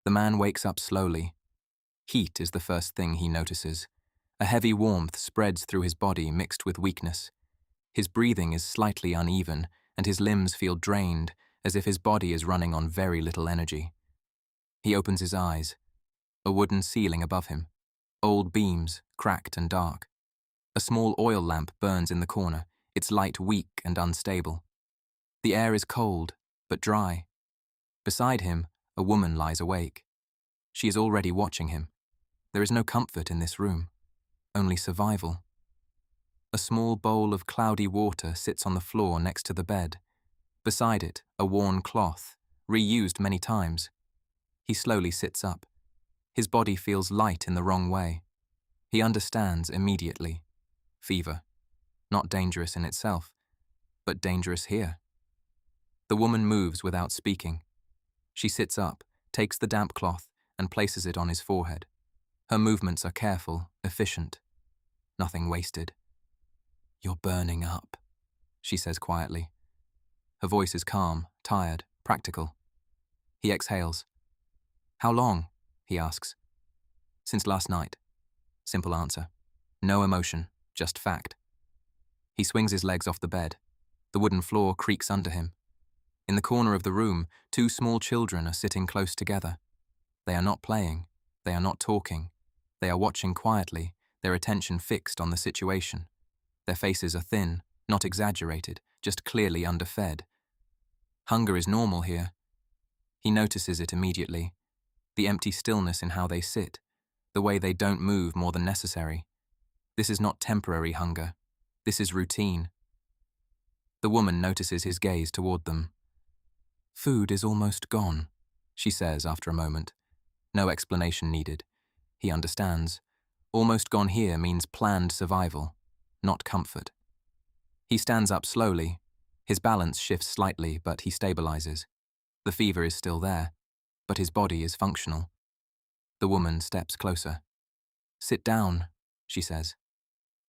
The man wakes up slowly. Heat is the first thing he notices. A heavy warmth spreads through his body mixed with weakness. His breathing is slightly uneven, and his limbs feel drained, as if his body is running on very little energy. He opens his eyes. A wooden ceiling above him. Old beams, cracked and dark. A small oil lamp burns in the corner, its light weak and unstable. The air is cold, but dry. Beside him, a woman lies awake. She is already watching him. There is no comfort in this room, only survival. A small bowl of cloudy water sits on the floor next to the bed. Beside it, a worn cloth, reused many times. He slowly sits up. His body feels light in the wrong way. He understands immediately. Fever. Not dangerous in itself, but dangerous here. The woman moves without speaking. She sits up, takes the damp cloth, and places it on his forehead. Her movements are careful, efficient. Nothing wasted. "You're burning up," she says quietly. Her voice is calm, tired, practical. He exhales. "How long?" he asks. "Since last night." Simple answer. No emotion, just fact. He swings his legs off the bed. The wooden floor creaks under him. In the corner of the room, two small children are sitting close together. They are not playing. They are not talking. They are watching quietly, their attention fixed on the situation. Their faces are thin, not exaggerated, just clearly underfed. Hunger is normal here. He notices it immediately. The empty stillness in how they sit, the way they don't move more than necessary. This is not temporary hunger. This is routine. The woman notices his gaze toward them. "Food is almost gone," she says after a moment. No explanation needed. He understands. Almost gone here means planned survival, not comfort. He stands up slowly. His balance shifts slightly, but he stabilizes. The fever is still there, but his body is functional. The woman steps closer. "Sit down," she says.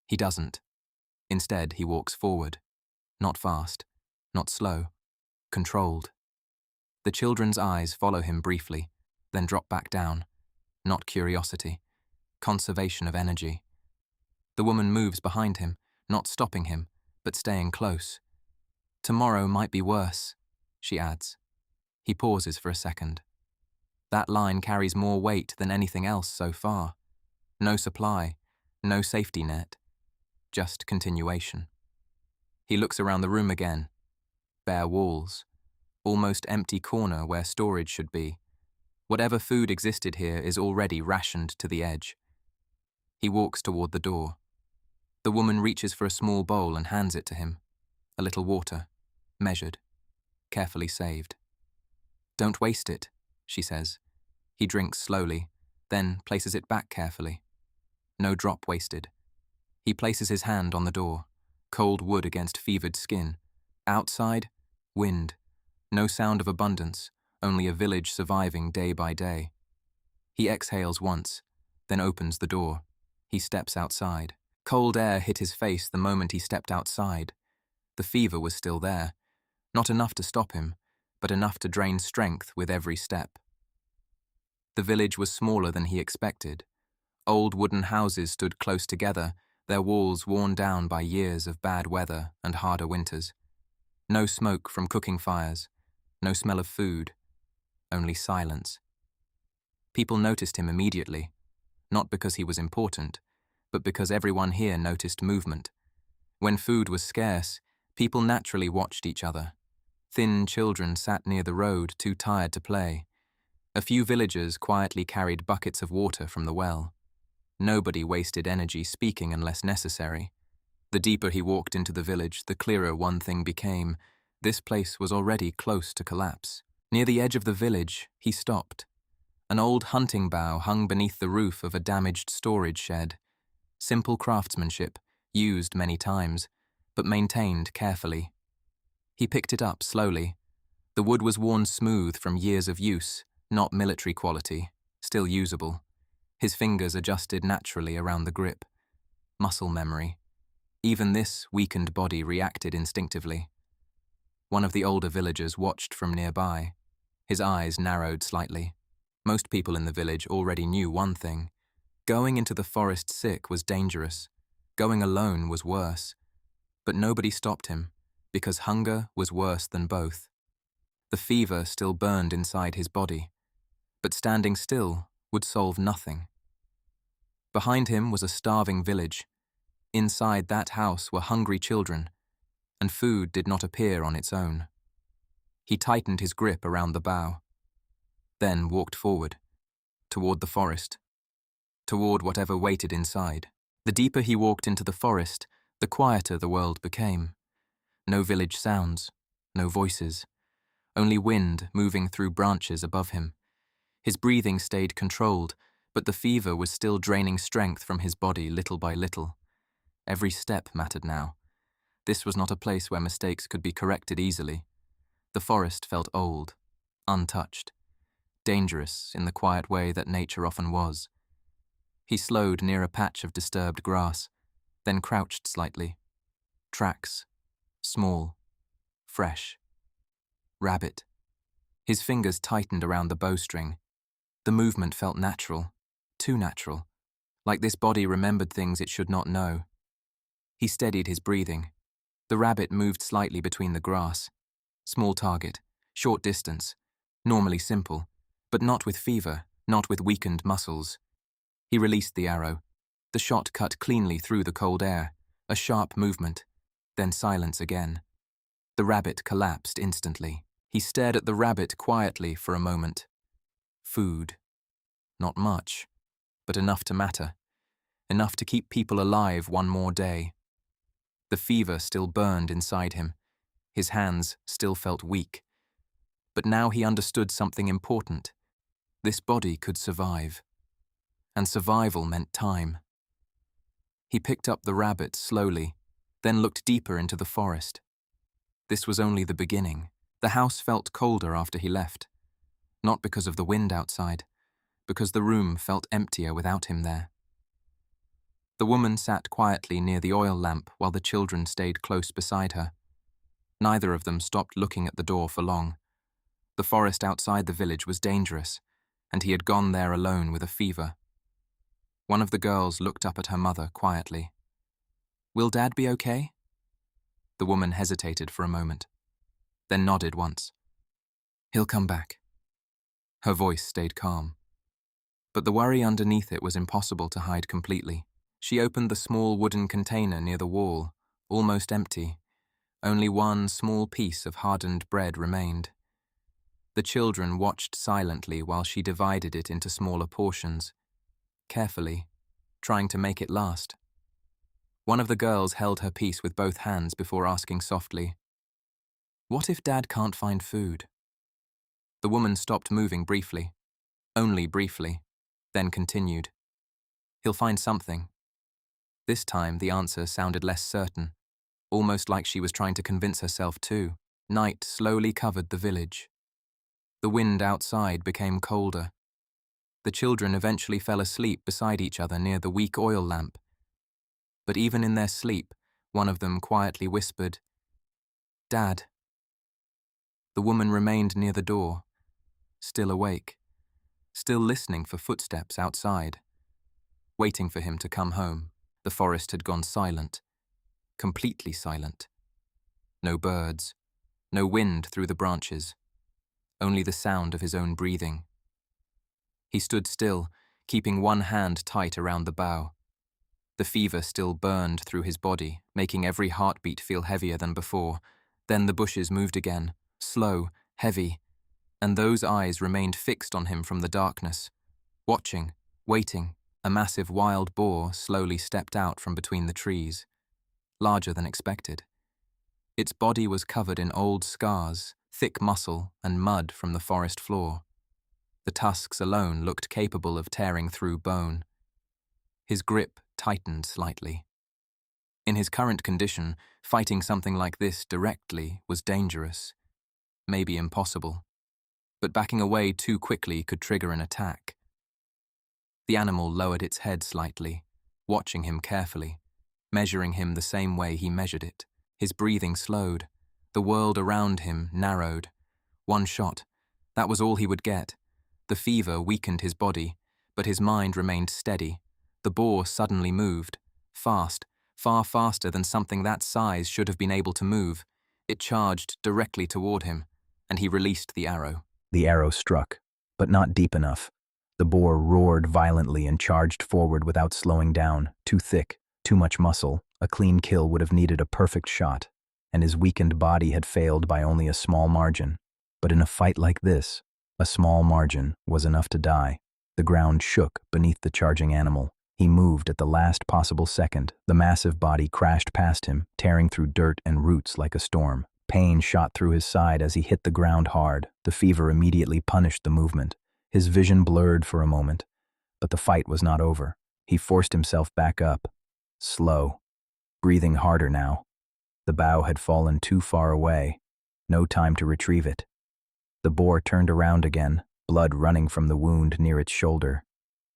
He doesn't. Instead, he walks forward. Not fast, not slow, controlled. The children's eyes follow him briefly, then drop back down. Not curiosity, conservation of energy. The woman moves behind him, not stopping him, but staying close. "Tomorrow might be worse," she adds. He pauses for a second. That line carries more weight than anything else so far. No supply, no safety net, just continuation. He looks around the room again. Bare walls. Almost empty corner where storage should be. Whatever food existed here is already rationed to the edge. He walks toward the door. The woman reaches for a small bowl and hands it to him. A little water, measured, carefully saved. "Don't waste it," she says. He drinks slowly, then places it back carefully. No drop wasted. He places his hand on the door. Cold wood against fevered skin. Outside, wind. No sound of abundance, only a village surviving day by day. He exhales once, then opens the door. He steps outside. Cold air hit his face the moment he stepped outside. The fever was still there. Not enough to stop him, but enough to drain strength with every step. The village was smaller than he expected. Old wooden houses stood close together, their walls worn down by years of bad weather and harder winters. No smoke from cooking fires, no smell of food, only silence. People noticed him immediately, not because he was important, but because everyone here noticed movement. When food was scarce, people naturally watched each other. Thin children sat near the road, too tired to play. A few villagers quietly carried buckets of water from the well. Nobody wasted energy speaking unless necessary. The deeper he walked into the village, the clearer one thing became. This place was already close to collapse. Near the edge of the village, he stopped. An old hunting bow hung beneath the roof of a damaged storage shed. Simple craftsmanship, used many times, but maintained carefully. He picked it up slowly. The wood was worn smooth from years of use, not military quality, still usable. His fingers adjusted naturally around the grip. Muscle memory. Even this weakened body reacted instinctively. One of the older villagers watched from nearby. His eyes narrowed slightly. Most people in the village already knew one thing. Going into the forest sick was dangerous. Going alone was worse. But nobody stopped him, because hunger was worse than both. The fever still burned inside his body, but standing still would solve nothing. Behind him was a starving village. Inside that house were hungry children, and food did not appear on its own. He tightened his grip around the bough, then walked forward, toward the forest, toward whatever waited inside. The deeper he walked into the forest, the quieter the world became. No village sounds, no voices, only wind moving through branches above him. His breathing stayed controlled, but the fever was still draining strength from his body little by little. Every step mattered now. This was not a place where mistakes could be corrected easily. The forest felt old, untouched, dangerous in the quiet way that nature often was. He slowed near a patch of disturbed grass, then crouched slightly. Tracks. Small. Fresh. Rabbit. His fingers tightened around the bowstring. The movement felt natural. Too natural. Like this body remembered things it should not know. He steadied his breathing. The rabbit moved slightly between the grass. Small target. Short distance. Normally simple. But not with fever, not with weakened muscles. He released the arrow. The shot cut cleanly through the cold air. A sharp movement. Then silence again. The rabbit collapsed instantly. He stared at the rabbit quietly for a moment. Food. Not much, but enough to matter. Enough to keep people alive one more day. The fever still burned inside him. His hands still felt weak. But now he understood something important. This body could survive. And survival meant time. He picked up the rabbit slowly, then looked deeper into the forest. This was only the beginning. The house felt colder after he left. Not because of the wind outside, because the room felt emptier without him there. The woman sat quietly near the oil lamp while the children stayed close beside her. Neither of them stopped looking at the door for long. The forest outside the village was dangerous, and he had gone there alone with a fever. One of the girls looked up at her mother quietly. "Will Dad be okay?" The woman hesitated for a moment, then nodded once. "He'll come back." Her voice stayed calm. But the worry underneath it was impossible to hide completely. She opened the small wooden container near the wall, almost empty. Only one small piece of hardened bread remained. The children watched silently while she divided it into smaller portions, carefully, trying to make it last. One of the girls held her piece with both hands before asking softly, "What if Dad can't find food?" The woman stopped moving briefly, only briefly, then continued, "He'll find something." This time the answer sounded less certain, almost like she was trying to convince herself too. Night slowly covered the village. The wind outside became colder. The children eventually fell asleep beside each other near the weak oil lamp. But even in their sleep, one of them quietly whispered, "Dad." The woman remained near the door, still awake, still listening for footsteps outside, waiting for him to come home. The forest had gone silent, completely silent. No birds, no wind through the branches, only the sound of his own breathing. He stood still, keeping one hand tight around the bough. The fever still burned through his body, making every heartbeat feel heavier than before. Then the bushes moved again, slow, heavy, and those eyes remained fixed on him from the darkness, watching, waiting. A massive wild boar slowly stepped out from between the trees, larger than expected. Its body was covered in old scars, thick muscle, and mud from the forest floor. The tusks alone looked capable of tearing through bone. His grip tightened slightly. In his current condition, fighting something like this directly was dangerous, maybe impossible. But backing away too quickly could trigger an attack. The animal lowered its head slightly, watching him carefully, measuring him the same way he measured it. His breathing slowed. The world around him narrowed. One shot. That was all he would get. The fever weakened his body, but his mind remained steady. The boar suddenly moved, fast, far faster than something that size should have been able to move. It charged directly toward him, and he released the arrow. The arrow struck, but not deep enough. The boar roared violently and charged forward without slowing down. Too thick, too much muscle, a clean kill would have needed a perfect shot, and his weakened body had failed by only a small margin. But in a fight like this, a small margin was enough to die. The ground shook beneath the charging animal. He moved at the last possible second. The massive body crashed past him, tearing through dirt and roots like a storm. Pain shot through his side as he hit the ground hard. The fever immediately punished the movement. His vision blurred for a moment, but the fight was not over. He forced himself back up, slow, breathing harder now. The bough had fallen too far away. No time to retrieve it. The boar turned around again, blood running from the wound near its shoulder.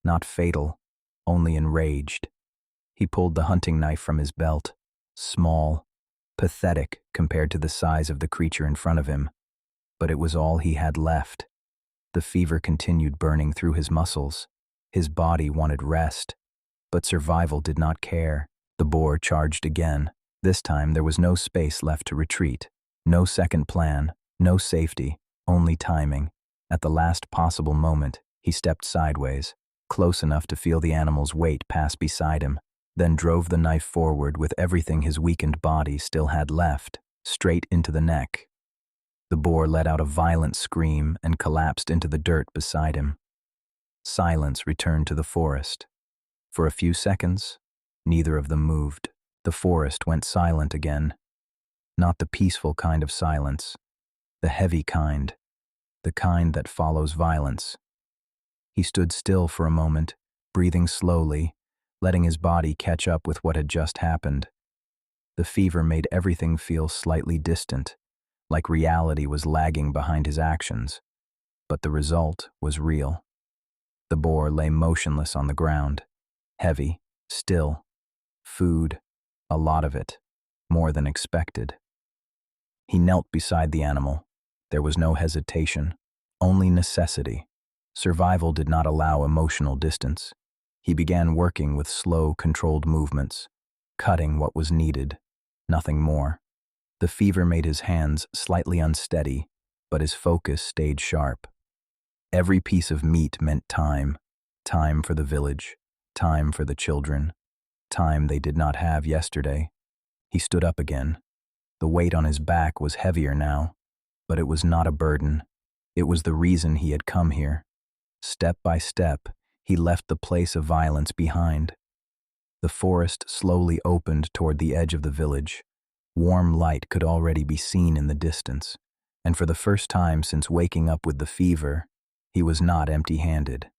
Not fatal, only enraged. He pulled the hunting knife from his belt. Small, pathetic compared to the size of the creature in front of him. But it was all he had left. The fever continued burning through his muscles. His body wanted rest, but survival did not care. The boar charged again. This time there was no space left to retreat. No second plan, no safety, only timing. At the last possible moment, he stepped sideways, close enough to feel the animal's weight pass beside him, then drove the knife forward with everything his weakened body still had left, straight into the neck. The boar let out a violent scream and collapsed into the dirt beside him. Silence returned to the forest. For a few seconds, neither of them moved. The forest went silent again. Not the peaceful kind of silence, the heavy kind, the kind that follows violence. He stood still for a moment, breathing slowly, letting his body catch up with what had just happened. The fever made everything feel slightly distant, like reality was lagging behind his actions. But the result was real. The boar lay motionless on the ground, heavy, still. Food, a lot of it, more than expected. He knelt beside the animal. There was no hesitation, only necessity. Survival did not allow emotional distance. He began working with slow, controlled movements, cutting what was needed, nothing more. The fever made his hands slightly unsteady, but his focus stayed sharp. Every piece of meat meant time, time for the village, time for the children, time they did not have yesterday. He stood up again. The weight on his back was heavier now, but it was not a burden. It was the reason he had come here. Step by step, he left the place of violence behind. The forest slowly opened toward the edge of the village. Warm light could already be seen in the distance, and for the first time since waking up with the fever, he was not empty-handed.